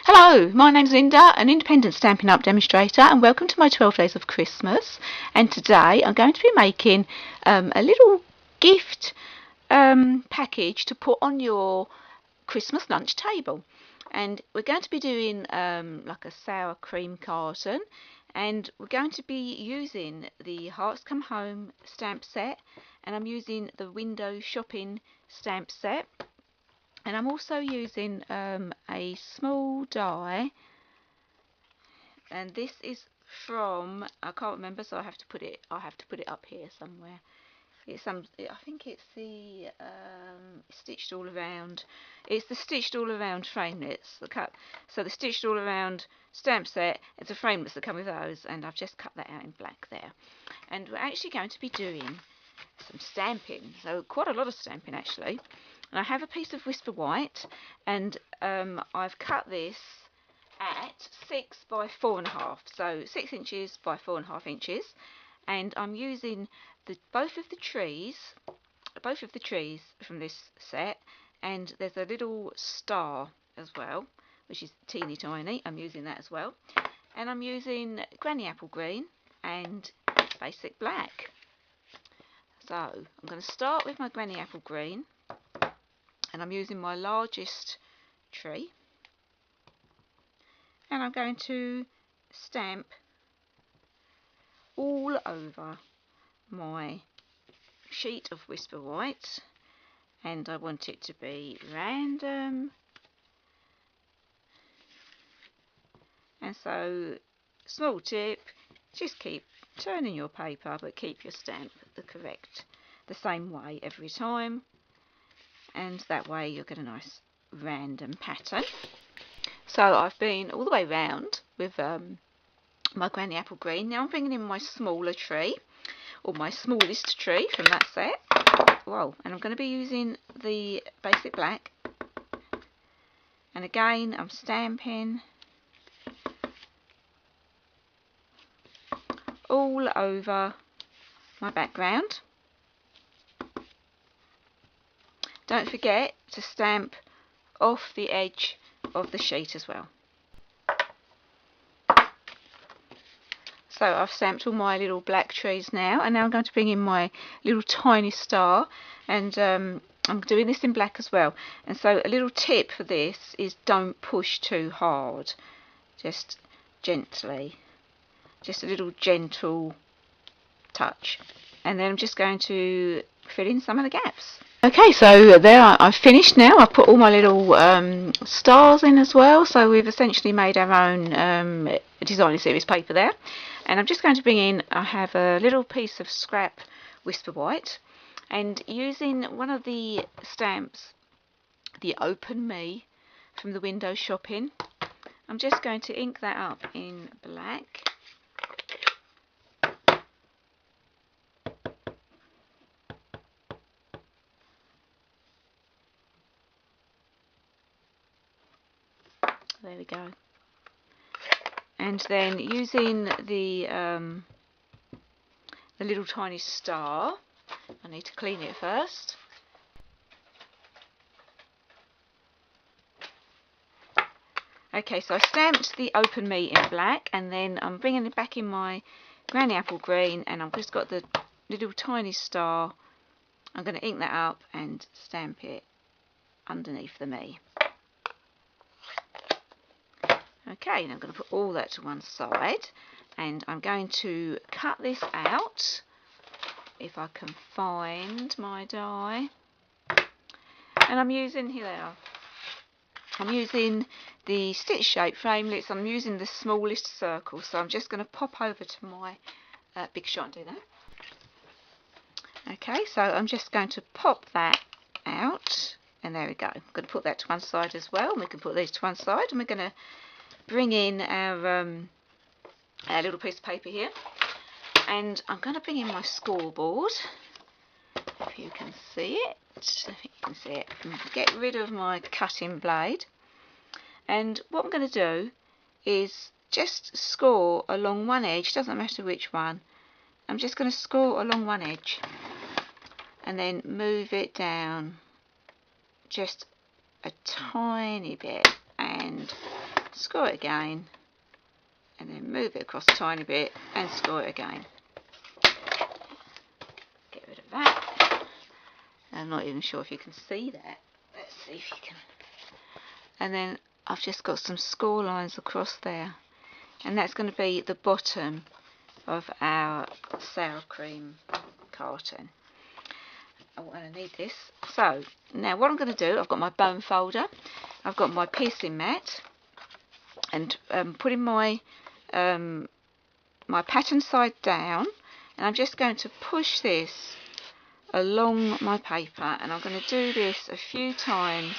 Hello, my name's Linda, an independent Stampin' Up demonstrator, and welcome to my 12 Days of Christmas. And today I'm going to be making a little gift package to put on your Christmas lunch table. And we're going to be doing like a sour cream carton, and we're going to be using the Hearts Come Home stamp set, and I'm using the window shopping stamp set. And I'm also using a small die, and this is from, I can't remember, so I have to put it up here somewhere. It's I think it's the Stitched All Around. It's the Stitched All Around framelits. So the Stitched All Around stamp set. It's the framelits that come with those, and I've just cut that out in black there. And we're actually going to be doing some stamping, so quite a lot of stamping actually. And I have a piece of Whisper White, and I've cut this at 6 by 4.5, so 6 inches by 4.5 inches, and I'm using both of the trees from this set, and there's a little star as well, which is teeny tiny. I'm using that as well, and I'm using Granny Apple Green and Basic Black. So I'm going to start with my Granny Apple Green, and I'm using my largest tree, and I'm going to stamp all over my sheet of Whisper White, and I want it to be random, and so small tip, just keep turning your paper but keep your stamp the same way every time, and that way you'll get a nice random pattern. So I've been all the way round with my Granny Apple Green. Now I'm bringing in my smaller tree, or my smallest tree from that set. Whoa, and I'm going to be using the Basic Black, and again I'm stamping all over my background. Don't forget to stamp off the edge of the sheet as well. So I've stamped all my little black trees now, and now I'm going to bring in my little tiny star, and I'm doing this in black as well. And so a little tip for this is don't push too hard, just gently, just a little gentle touch, and then I'm just going to fill in some of the gaps. Okay, so there I've finished now. I've put all my little stars in as well, so we've essentially made our own designer series paper there. And I'm just going to bring in, I have a little piece of scrap Whisper White, and using one of the stamps, the Open Me from the window shopping, I'm just going to ink that up in black. There we go. And then using the little tiny star, I need to clean it first. Okay, so I stamped the Open Me in black, and then I'm bringing it back in my Granny Apple Green, and I've just got the little tiny star. I'm going to ink that up and stamp it underneath the Me. Okay, now I'm going to put all that to one side, and I'm going to cut this out, if I can find my die. And I'm using, here they are, I'm using the stitch shape framelits. I'm using the smallest circle, so I'm just going to pop over to my big shot and do that. Okay, so I'm just going to pop that out, and there we go. I'm going to put that to one side as well, and we can put these to one side, and we're going to bring in our little piece of paper here, and I'm going to bring in my scoreboard, if you can see it. I think you can see it. Get rid of my cutting blade, and what I'm going to do is just score along one edge, doesn't matter which one. I'm just going to score along one edge and then move it down just a tiny bit, and screw it again, and then move it across a tiny bit and screw it again. Get rid of that. I'm not even sure if you can see that. Let's see if you can. And then I've just got some score lines across there, and that's going to be the bottom of our sour cream carton. I'm going to need this. So now what I'm going to do, I've got my bone folder, I've got my piercing mat, and putting my my pattern side down, and I'm just going to push this along my paper, and I'm going to do this a few times.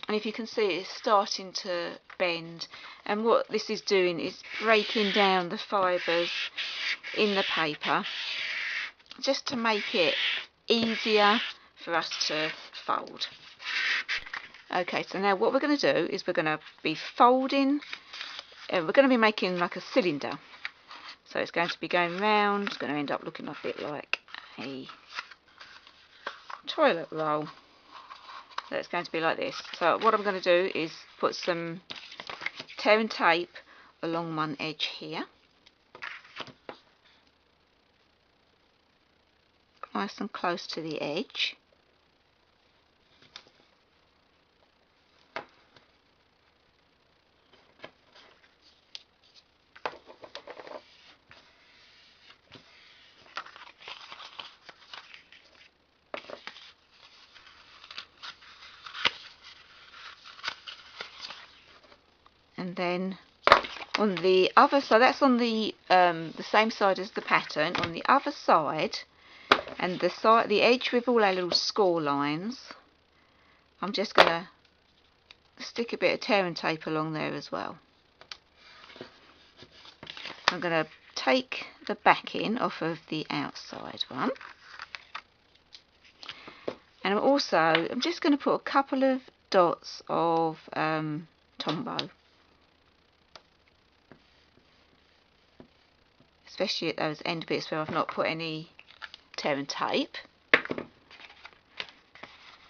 And if you can see, it's starting to bend, and what this is doing is breaking down the fibres in the paper just to make it easier for us to fold. Okay, so now what we're going to do is we're going to be folding, we're going to be making like a cylinder. So it's going to be going round, it's going to end up looking a bit like a toilet roll. So it's going to be like this. So what I'm going to do is put some tear and tape along one edge here. Nice and close to the edge. And then on the other side, that's on the same side as the pattern. On the other side, and the edge with all our little score lines, I'm just going to stick a bit of tear and tape along there as well. I'm going to take the backing off of the outside one, and I'm just going to put a couple of dots of Tombow, especially at those end bits where I've not put any tear and tape.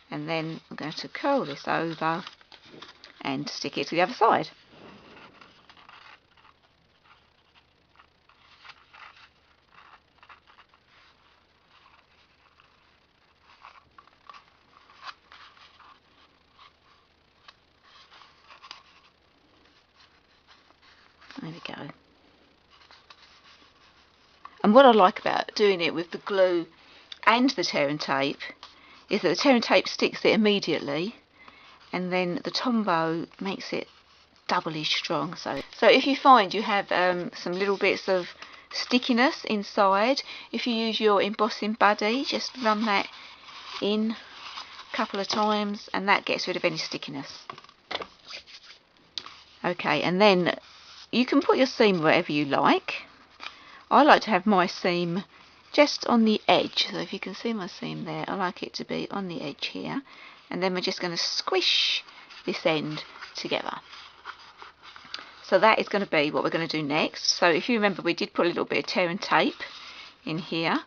And then I'm going to curl this over and stick it to the other side. There we go. And what I like about doing it with the glue and the tear and tape is that the tear and tape sticks it immediately, and then the Tombow makes it doubly strong. So if you find you have some little bits of stickiness inside, if you use your embossing buddy, just run that in a couple of times and that gets rid of any stickiness. Okay, and then you can put your seam wherever you like. I like to have my seam just on the edge, so if you can see my seam there, I like it to be on the edge here, and then we're just going to squish this end together. So that is going to be what we're going to do next. So if you remember, we did put a little bit of tear and tape in here,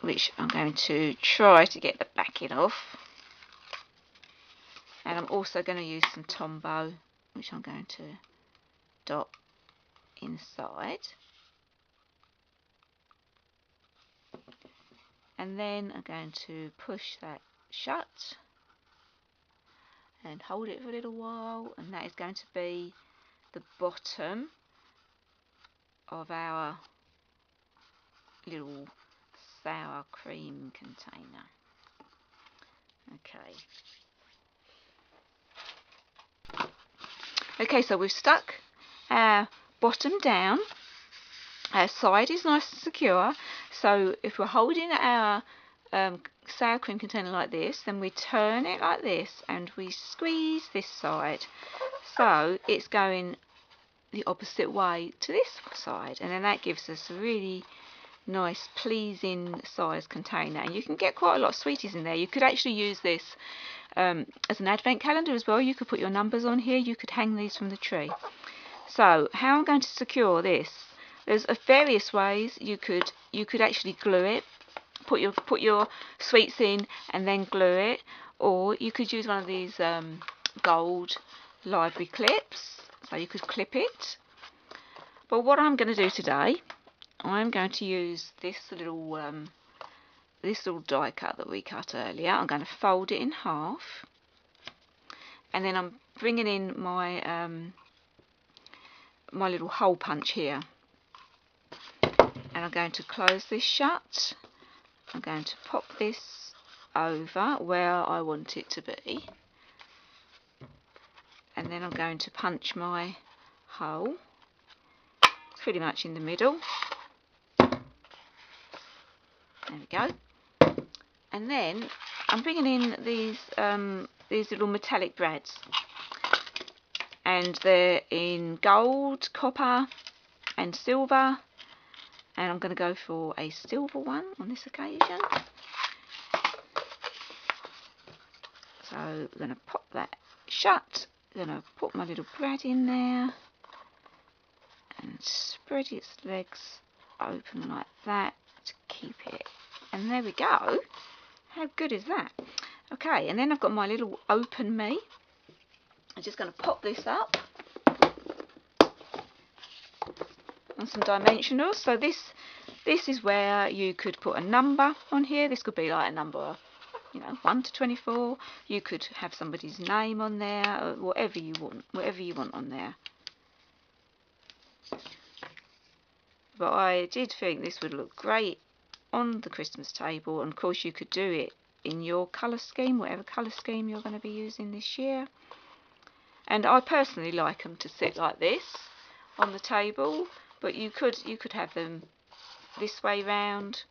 which I'm going to try to get the backing off, and I'm also going to use some Tombow, which I'm going to dot inside, and then I'm going to push that shut and hold it for a little while, and that is going to be the bottom of our little sour cream container. Okay, so we've stuck our bottom down, our side is nice and secure, so if we're holding our sour cream container like this, then we turn it like this and we squeeze this side, so it's going the opposite way to this side, and then that gives us a really nice pleasing size container, and you can get quite a lot of sweeties in there. You could actually use this as an advent calendar as well. You could put your numbers on here, you could hang these from the tree. So how I'm going to secure this, there's various ways. You could actually glue it, put your sweets in and then glue it, or you could use one of these gold library clips, so you could clip it. But what I'm going to do today, I'm going to use this little die cut that we cut earlier. I'm going to fold it in half, and then I'm bringing in my my little hole punch here, and I'm going to close this shut. I'm going to pop this over where I want it to be, and then I'm going to punch my hole pretty much in the middle. There we go. And then I'm bringing in these little metallic brads, and they're in gold, copper and silver, and I'm going to go for a silver one on this occasion. So I'm going to pop that shut, I'm going to put my little brad in there and spread its legs open like that to keep it, and there we go. How good is that? Okay, and then I've got my little open me. I'm just going to pop this up on some dimensionals. So this is where you could put a number on here. This could be like a number, 1 to 24. You could have somebody's name on there, or whatever you want on there. But I did think this would look great on the Christmas table, and of course you could do it in your colour scheme, whatever colour scheme you're going to be using this year. And I personally like them to sit like this on the table, but you could have them this way round,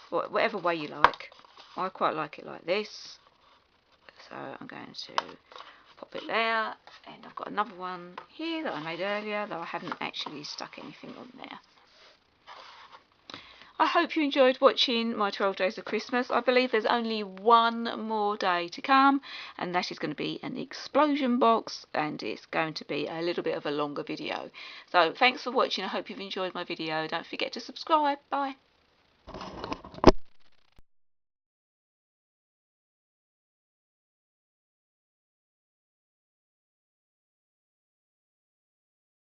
whatever way you like. I quite like it like this, so I'm going to pop it there, and I've got another one here that I made earlier, though I haven't actually stuck anything on there. I hope you enjoyed watching my 12 Days of Christmas. I believe there's only one more day to come, and that is going to be an explosion box, and it's going to be a little bit of a longer video. So thanks for watching. I hope you've enjoyed my video. Don't forget to subscribe. Bye.